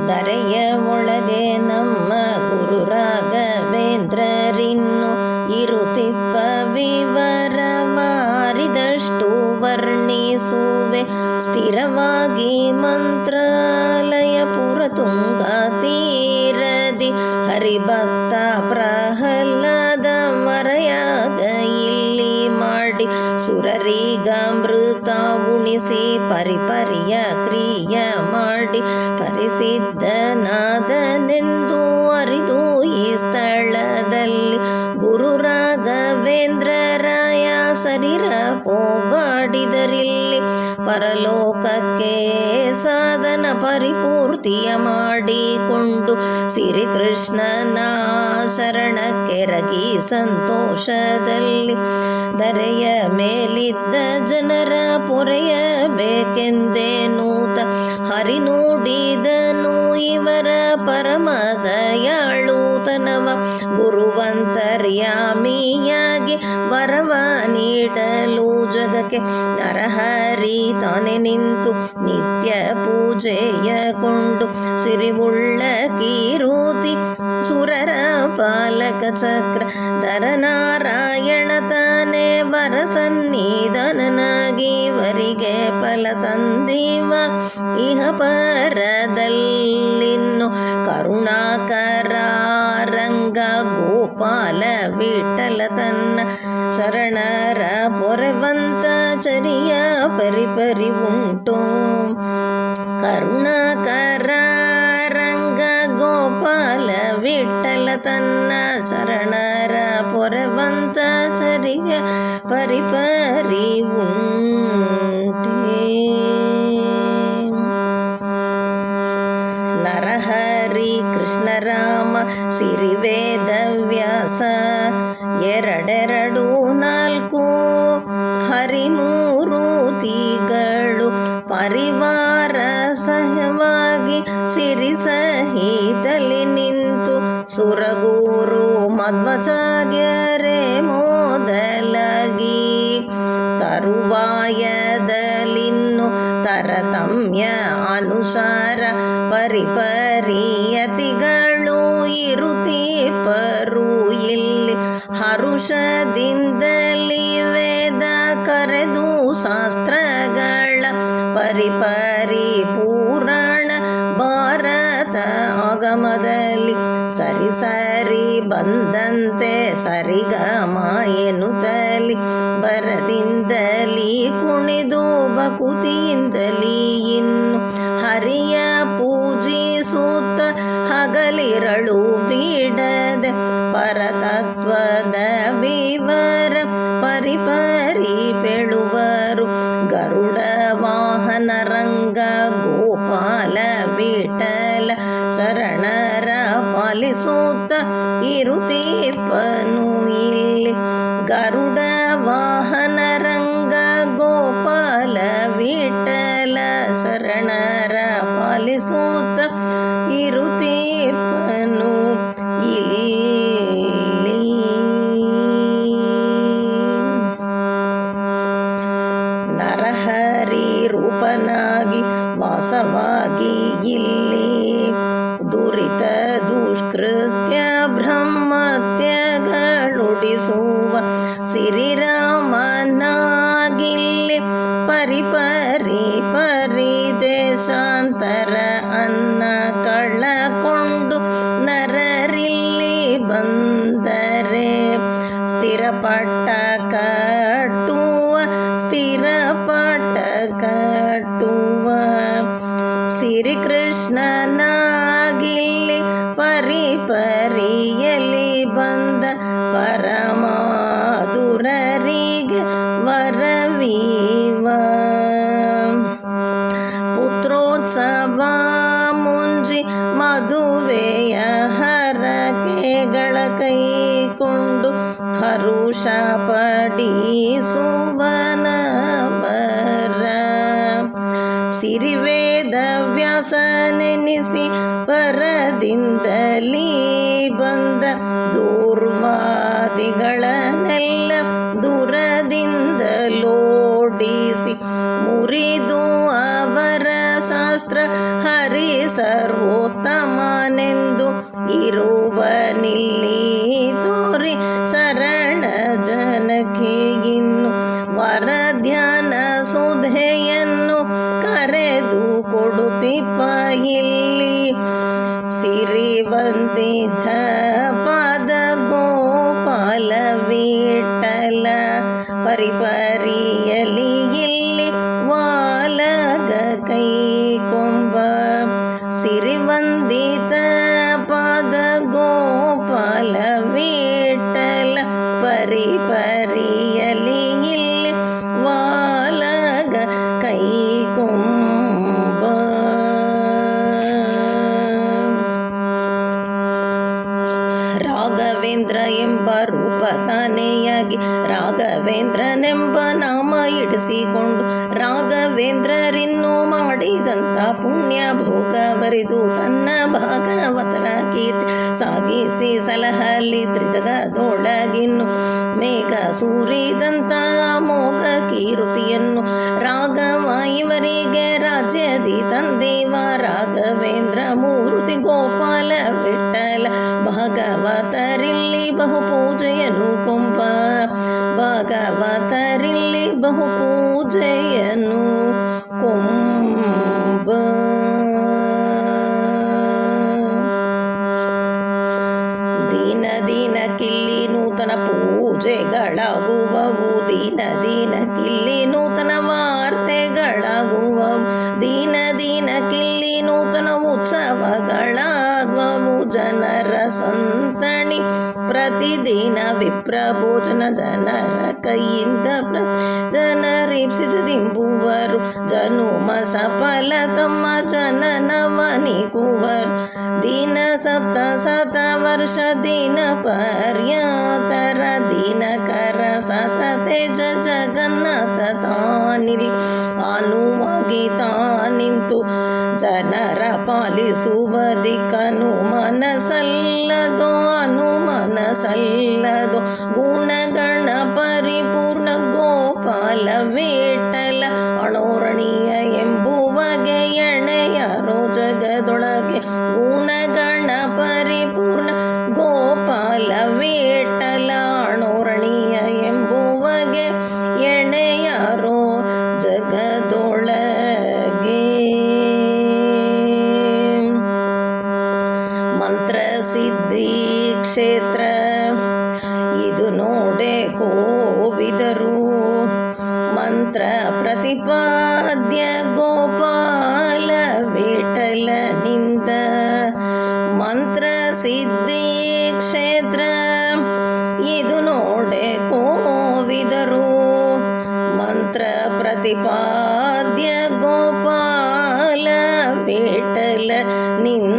ಧರೆಯ ಒಳಗೆ ನಮ್ಮ ಗುರು ರಾಘವೇಂದ್ರರಿನ್ನು ಇರುತಿಪ್ಪ ವಿವರವಾರಿದಷ್ಟು ವರ್ಣಿಸುವೆ. ಸ್ಥಿರವಾಗಿ ಮಂತ್ರಾಲಯ ಪುರತುಂಗ ತೀರದಿ ಹರಿಭಕ್ತ ಪ್ರಹ್ಲಾದ ಮರೆಯಾಗ ಇಲ್ಲಿ ಮಾಡಿ ಸುರರಿಗಾಮೃತ ಉಣಿಸಿ ಪರಿಪರಿಯ ಕ್ರಿಯ ಮಾಡಿ ಪರಿಸಿದ್ಧನಾದನೆಂದು ಅರಿದು ಈ ಸ್ಥಳದಲ್ಲಿ ಗುರು ರಾಘವೇಂದ್ರರಾಯ ಶರೀರ ಪೋಗಾಡಿದರಿಲ್ಲಿ ಪರಲೋಕಕ್ಕೆ ಸಾಧನ ಪರಿಪೂರ್ತಿಯ ಮಾಡಿಕೊಂಡು ಶ್ರೀಕೃಷ್ಣನ ಶರಣಕ್ಕೆರಗಿ ಸಂತೋಷದಲ್ಲಿ ಧರೆಯ ಮೇಲಿದ್ದ ಜನರ ಪೊರೆಯಬೇಕೆಂದೇನೂತ ಹರಿ ನುಡಿದನು ಇವರ ಪರಮ ದಯಾಳುತನವ. ಗುರುವಂತರ್ಯಾಮಿಯಾಗಿ ವರವ ನೀಡಲು ಜಗಕ್ಕೆ ನರಹರಿ ತಾನೆ ನಿಂತು ನಿತ್ಯ ಪೂಜೆಯಗೊಂಡು ಸಿರಿವುಳ್ಳ ಕೀರುತಿ ಸುರರ ಪಾಲಕ ಚಕ್ರ ಧರನಾರಾಯಣ ತಾನೇ ವರ ಸನ್ನಿಧಾನನಾಗಿ ವರಿಗೆ ಫಲ ತಂದಿವ ಇಹ ಪರದಲ್ಲಿನ್ನು ಕರುಣಾಕರ ರಂಗ ಗೋಪಾಲ ವಿಠಲ ತನ್ನ ಶರಣರ ಪೊರೆವಂತ ಚರಿಯ ಪರಿಪರಿ ಉಂಟು. ಕರುಣಾಕರ ರಂಗ ಗೋಪಾಲ ವಿಠಲ ತನ್ನ ಶರಣರ ಪೊರೆವಂತ ಚರಿಯ ಪರಿಪರಿ ಉಂಟೆ. ನರಹರಿ ಕೃಷ್ಣರಾಮ ಸಿರಿವೇದವ್ಯಾಸ ಎರಡೆರಡು ನಾಲ್ಕು ಹರಿಮೂರುತಿಗಳು ಪರಿವಾರ ಸಹವಾಗಿ ಸಿರಿ ಸಹಿತಲಿ ನಿಂತು ಸುರಗುರು ಮಧ್ವಾಚಾರ್ಯರೇ ಮೊದಲಾಗಿ ತರುವಾಯದಲ್ಲಿನ್ನು ತರತಮ್ಯ ಅನುಸಾರ ಪರಿಪರಿಯತಿಗಳು ಇರುತ್ತೀಪರು ಇಲ್ಲಿ ಹರುಷದಿಂದಲಿ ವೇದ ಕರೆದು ಶಾಸ್ತ್ರಗಳ ಪರಿಪರಿ ಪುರಾಣ ಭಾರತ ಆಗಮದಲ್ಲಿ ಸರಿ ಸರಿ ಬಂದಂತೆ ಸರಿಗಮ ಎನ್ನುತ್ತಲಿ ಬರದಿಂದಲಿ ಕುಣಿದು ಭಕುತಿಯಿಂದಲಿ ಇನ್ನು ಹರಿಯ ಪೂಜಿಸುತ್ತ ಹಗಲಿರಳು ಬಿಡದೆ ಪರತತ್ವದ ವಿವರ ಪರಿಪರಿ ಪೆಳುವರು. ಗರುಡ ವಾಹನ ರಂಗ ಗೋಪಾಲ ವಿಠಲ ಶರಣರ ಪಾಲಿಸುತ್ತ ಇರುತ್ತೀಪನು ಇಲ್ಲಿ. ಗರುಡ ವಾಹನ ರಂಗ ಗೋಪಾಲ ವಿಠಲ ಶರಣರ ಪಾಲಿಸುತ್ತ ಇರುತ್ತೀಪನು ಇಲ್ಲಿ. ನರಹರಿ ರೂಪನಾಗಿ ವಾಸವಾಗಿ ಇಲ್ಲಿ ದುರಿತ ದುಷ್ಕೃತ್ಯ ಬ್ರಹ್ಮತ್ಯಗಳುಡಿಸುವ ಶ್ರೀರಾಮನಾಗಿಲ್ಲಿ ಪರಿಪರಿ ಪರಿದೇಶಾಂತರ ಅನ್ನ ಕಳಕೊಂಡು ನರರಿಲ್ಲಿ ಬಂದರೆ ಸ್ಥಿರಪಟ್ಟ ಕಟ್ಟುವ ಸ್ಥಿರಪಟ್ಟ ಕಟ್ಟುವ ಶ್ರೀಕೃಷ್ಣನಾಗಿಲ್ಲಿ ಪರಿಪರಿಯಲ್ಲಿ ಬಂದ ಪರಮಾಧುರರಿಗೆ ವರವೀವ. ಪುತ್ರೋತ್ಸವ ಮುಂಜಿ ಮದುವೆಯ ಹರಕೆಗಳ ಕೈಕೊಂಡು ಹರುಷ ಪಡಿಸುವನ ಬರ ಸಿರಿವೇದ ವ್ಯಾಸನೆನಿಸಿ ಪರದಿಂದಲೀ ಬಂದ ದೂರ್ವಾದಿಗಳನ್ನೆಲ್ಲ ದೂರದಿಂದಲೋಡಿಸಿ ಮುರಿದು ಅವರ ಶಾಸ್ತ್ರ ಹರಿ ಸರ್ವೋತ್ತಮನೆಂದು ಇರುವನಿಲ್ಲಿ ತೋರಿ ಶರಣ ಜನಕ್ಕೆ ಇನ್ನು ವರ ಧ್ಯಾನ ಸುಧೆಯನ್ನು ಕರೆದು ಕೊಡುತ್ತಿಪ್ಪ ಇಲ್ಲಿ ಸಿರಿವಂತಿತ ಪಾದ ಗೋಪಾಲ ವಿಠಲ ಪರಿಪರಿಯಲಿ ಇಲ್ಲಿ ವಾಲಗ ಕೈಕೊಂಬ ಸಿರಿವಂದಿತ ಪಾದ ಗೋಪಾಲ ವಿಠಲ ಪರಿಪರಿಯಲಿ ಇಲ್ಲಿ ವಾಲಗ ಕೈಕೊಂಬ ರಾಘವೇಂದ್ರ ಎಂಬ ರೂಪ ತಾನೆಯಾಗಿ ರಾಘವೇಂದ್ರನೆಂಬ ನಾಮ ಇಡಿಸಿಕೊಂಡು ರಾಘವೇಂದ್ರರಿನ್ನು ಮಾಡಿದಂಥ ಪುಣ್ಯ ಭೋಗ ಬರಿದು ತನ್ನ ಭಾಗವತರ ಕೀರ್ತಿ ಸಾಗಿಸಿ ಸಲಹಲಿ ತ್ರಿಜಗದೊಳಗಿನ್ನು ಮೇಘ ಸೂರಿದಂಥ ಮೋಘ ಕೀರುತಿಯನ್ನು ರಾಘವ ಇವರಿಗೆ ರಾಜ್ಯದಿ ತಂದೇವ ರಾಘವೇಂದ್ರ ಮೂರ್ತಿ ಗೋಪಾಲ ವಿಠಲ ಭಾಗವತರಿಲ್ಲಿ ಬಹು ಪೂಜೆಯನ್ನು ಕೊಂಬ ಭಾಗವತರಿಲ್ಲಿ ಬಹು ಪೂಜೆಯನ್ನು ಕೊಂಬ ದಿನ ದಿನಕ್ಕಿಲ್ಲಿ ನೂತನ ಪೂಜೆಗಳಾಗುವವು ದಿನ ದಿನಕ್ಕಿಲ್ಲಿ ನೂತನ ವಾರ್ತೆಗಳಾಗುವವು ದಿನ ದಿನಕ್ಕಿಲ್ಲಿ ನೂತನ ಉತ್ಸವಗಳಾಗುವವು ಜನರ ಸಂತಣಿ ಪ್ರತಿದಿನ ವಿಪ್ರಭೋಜನ ಜನರ ಕೈಯಿಂದ ಜನರೀಪ್ಸಿದ ದಿಂಬುವರು ಜನುಮ ಸಫಲ ತಮ್ಮ ಜನನವನಿಗುವರು ದಿನ ಸಪ್ತ ಶತ ವರ್ಷ ದಿನ ಪರ್ಯಾತರ ದಿನಕರ ಸತ ತೇಜ ಜಗನ್ನಾಥ ತಾನಿಲ್ ಅನುವಾಗಿ ತಾನಿಂತು ಜನರ ಪಾಲಿಸುವ ದಿಕ್ಕನು ಮನಸಲ್ಲದೋ ಅನುಮನಸಲ್ಲದೋ ಗುಣಗಣ ಪರಿಪೂರ್ಣ ಗೋಪಾಲ ವಿಠಲ ಅಣೋರಣೀಯ ಎಂಬುವಗೆ ಎಣೆಯಾರೋ ಜಗದೊಳಗೆ ಗುಣಗಣ ಪರಿಪೂರ್ಣ ಗೋಪಾಲ ವಿಠಲ ಅಣೋರಣೀಯ ಎಂಬುವಗೆ ಎಣೆಯಾರೋ ಜಗದೊಳಗೆ ಮಂತ್ರ ಸಿದ್ಧಿ ಕ್ಷೇತ್ರ ಇದು ನೋಡೆ ಕೋವಿದರು ಮಂತ್ರ ಪ್ರತಿಪಾದ್ಯ ಗೋಪಾಲ ವಿಠಲನಿಂದ ಮಂತ್ರ ಸಿದ್ಧಿ ಕ್ಷೇತ್ರ ಇದು ನೋಡೆ ಕೋವಿದರು ಮಂತ್ರ ಪ್ರತಿಪಾದ್ಯ ಗೋಪಾಲ ವಿಠಲನಿಂದ